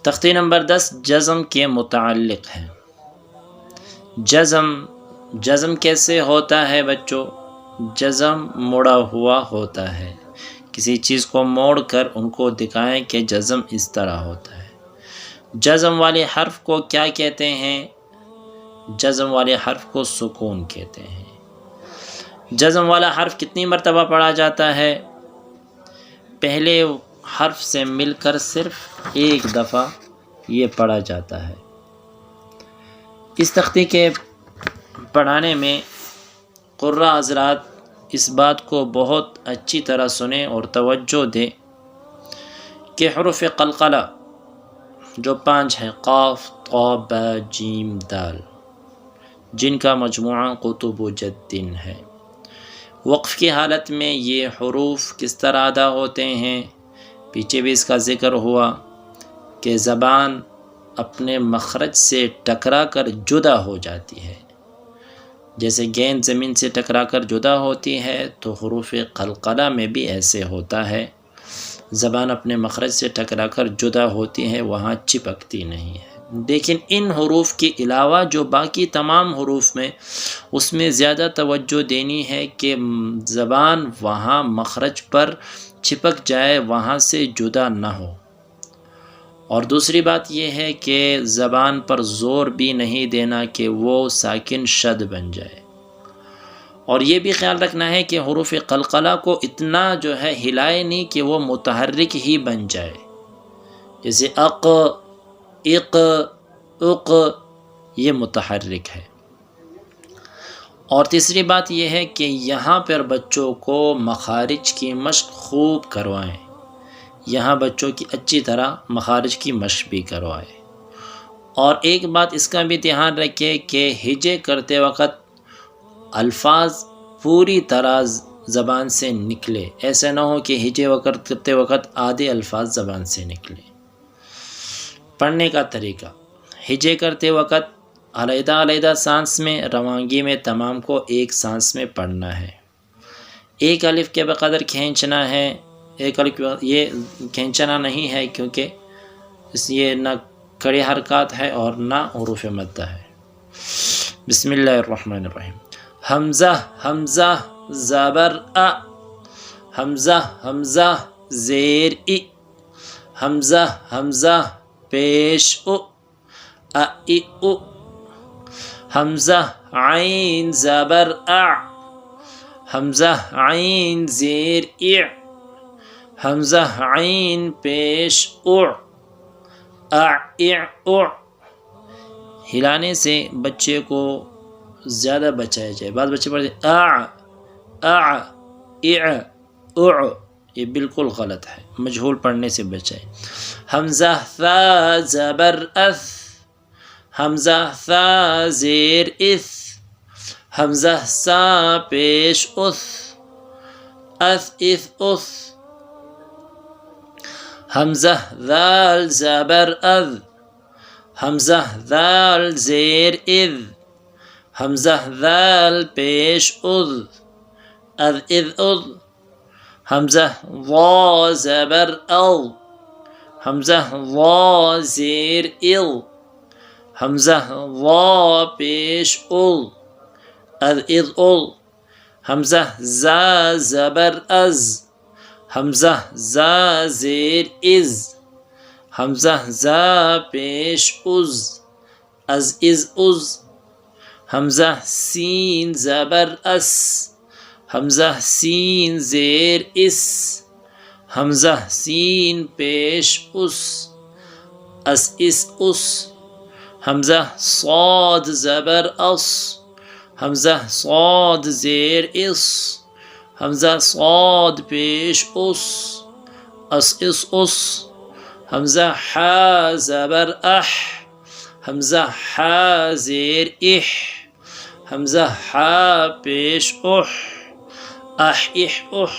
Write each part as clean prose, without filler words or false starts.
تختی نمبر 10 جزم کے متعلق ہے۔ جزم کیسے ہوتا ہے بچوں؟ جزم مڑا ہوا ہوتا ہے۔ کسی چیز کو موڑ کر ان کو دکھائیں کہ جزم اس طرح ہوتا ہے۔ جزم والے حرف کو کیا کہتے ہیں؟ جزم والے حرف کو سکون کہتے ہیں۔ جزم والا حرف کتنی مرتبہ پڑھا جاتا ہے؟ پہلے حرف سے مل کر صرف ایک دفعہ یہ پڑھا جاتا ہے۔ اس تختی کے پڑھانے میں قراء حضرات اس بات کو بہت اچھی طرح سنیں اور توجہ دیں کہ حروف قلقلہ جو 5 ہیں، قاف، طا، با، جیم، دال، جن کا مجموعہ قطب جد ہے، وقف کی حالت میں یہ حروف کس طرح ادا ہوتے ہیں؟ پیچھے بھی اس کا ذکر ہوا کہ زبان اپنے مخرج سے ٹکرا کر جدا ہو جاتی ہے۔ جیسے گیند زمین سے ٹکرا کر جدا ہوتی ہے تو حروف قلقلہ میں بھی ایسے ہوتا ہے، زبان اپنے مخرج سے ٹکرا کر جدا ہوتی ہے، وہاں چپکتی نہیں ہے۔ لیکن ان حروف کے علاوہ جو باقی تمام حروف میں، اس میں زیادہ توجہ دینی ہے کہ زبان وہاں مخرج پر چپک جائے، وہاں سے جدا نہ ہو۔ اور دوسری بات یہ ہے کہ زبان پر زور بھی نہیں دینا کہ وہ ساکن شد بن جائے، اور یہ بھی خیال رکھنا ہے کہ حروف قلقلہ کو اتنا جو ہے ہلائے نہیں کہ وہ متحرک ہی بن جائے، جیسے اق، اق، اق، یہ متحرک ہے۔ اور تیسری بات یہ ہے کہ یہاں پر بچوں کو مخارج کی مشق خوب کروائیں، یہاں بچوں کی اچھی طرح مخارج کی مشق بھی کروائیں۔ اور ایک بات اس کا بھی دھیان رکھیں کہ ہجے کرتے وقت الفاظ پوری طرح زبان سے نکلے، ایسا نہ ہو کہ ہجے کرتے وقت آدھے الفاظ زبان سے نکلے۔ پڑھنے کا طریقہ: ہجے کرتے وقت علیحدہ علیحدہ سانس میں، روانگی میں تمام کو ایک سانس میں پڑھنا ہے۔ ایک الف کے بقدر کھینچنا ہے، ایک الف یہ کھینچنا نہیں ہے کیونکہ یہ نہ کڑی حرکات ہے اور نہ حروف مدہ ہے۔ بسم اللہ الرحمن الرحیم۔ حمزہ حمزہ زبر ا، حمزہ حمزہ زیر ای، حمزہ حمزہ پیش او، ا ای او، حمزہ عین زبر ا، حمزہ عین زیر ای، حمزہ عین پیش او، ا ای او۔ ہلانے سے بچے کو زیادہ بچایا جائے۔ بعض بچے پڑھتے یہ بالکل غلط ہے، مجہول پڑھنے سے بچائے۔ حمزہ ثا زبر اث، حمزہ ثا زیر اث، حمزہ سا پیش اث، اث اث اث، حمزہ ذال زبر اذ، حمزہ ذال زیر اذ، حمزہ ذال پیش اذ، اذ اذ اذ، حمزہ ضا زبر اض، حمزہ ضا زیر اض، حمزہ ضا پیش اض، اذ اذ اذ، حمزہ زا زبر از، حمزہ زا زیر از، حمزہ زا پیش از، از از از، حمزہ سین زبر اس، حمزہ سین زیر اس، حمزہ سین پیش اس، اس اس اس، حمزہ صاد زبر اس، حمزہ صاد زیر اس، حمزہ صاد پیش اس، اس اس اس، حمزہ حا زبر اح، حمزہ حا زیر اح، حمزہ حا پیش اح، اح اح اح،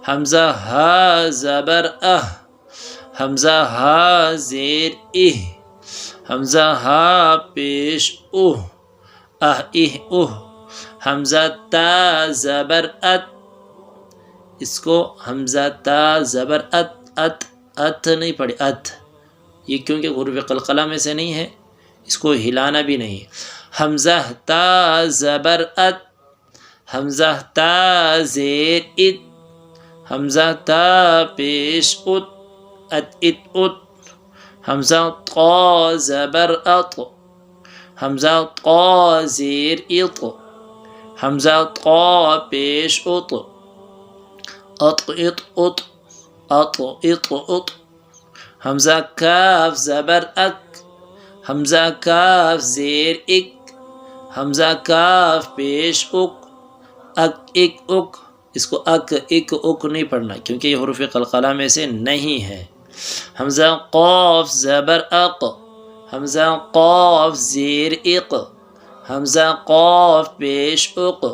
حمزہ ہا زبر اہ، حمزہ ہا زیر اہ، حمزہ ہا پیش اہ، اہ اہ اہ، حمزہ تا زبر ات، اس کو حمزہ تا زبر ات، ات ات نہیں پڑھی، ات یہ کیونکہ حروف قلقلہ میں سے نہیں ہے، اس کو ہلانا بھی نہیں ہے۔ حمزہ تا زبر ات، حمزہ تا زیر ات، حمزہ تا پیش ات، ات ات ات، حمزہ طا زبر اط، حمزہ طا زیر اط، حمزہ طا پیش اط، اط اط اط، اط اط اط، حمزہ کاف زبر اک، حمزہ کاف زیر اک، حمزہ کاف پیش اک، اک اک اک، اس کو اک اک اک نہیں پڑھنا کیونکہ یہ حروف قلقلہ میں سے نہیں ہے۔ حمزہ قاف زبر اق، حمزہ قاف زیر اق، حمزہ قاف پیش اق،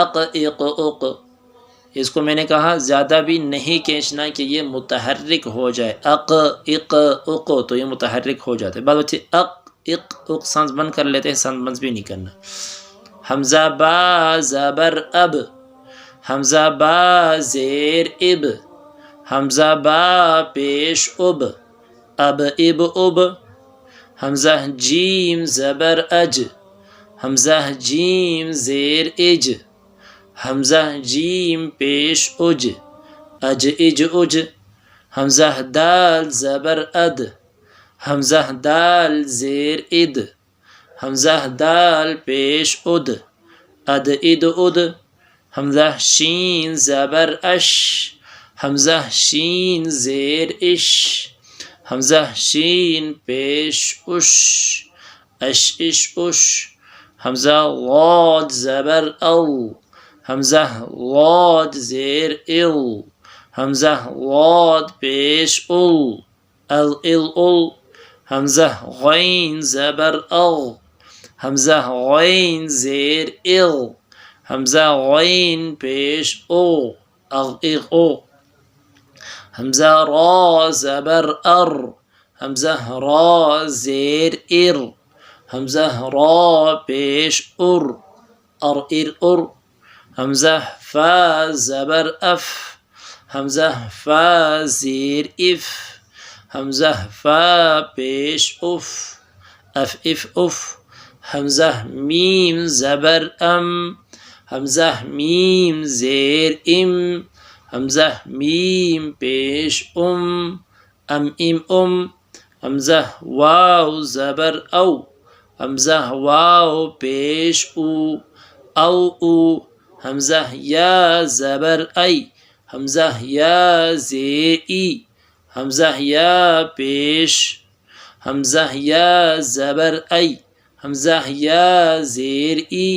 اق اق اق، اس کو میں نے کہا زیادہ بھی نہیں کھینچنا کہ یہ متحرک ہو جائے، اق اق اق تو یہ متحرک ہو جاتا ہے، بعض بچے اق اق اق سانس بند کر لیتے ہیں، سانس بند بھی نہیں کرنا۔ حمزہ با زبر اب، حمزہ با زیر اب، حمزہ با پیش اب، اب اب اب، حمزہ جیم زبر اج، حمزہ جیم زیر اج، حمزہ جیم پیش اج، اج اج اج، حمزہ دال زبر اد، حمزہ دال زیر اد، حمزہ دال پیش اد، اد اد اد، حمزہ شین زبر اش، حمزہ شین زیر اش، حمزہ شین پیش اش، اش اش اش، حمزہ غاد زبر او، حمزہ غاد زیر ال، حمزہ غاد پیش ال، ال ال ال، حمزہ غین زبر اغ، حمزہ غین زیر ال، حمزہ غین پیش او، اغ اغ او، حمزہ را زبر ار، حمزہ را زیر ار، حمزہ را پیش ار، ار ار ار، حمزہ فا زبر اف، حمزہ فا زیر اف، حمزہ فا پیش اف، اف اف اف، حمزہ میم زبر ام، حمزہ میم زیر ام، حمزہ میم پیش ام ام، حمزہ واو زبر او، حمزہ واو پیش او، او او، حمزہ یا زبر ای، حمزہ یا زیر ای، حمزہ یا پیش، حمزہ یا زبر ای، حمزہ یا زیر ای،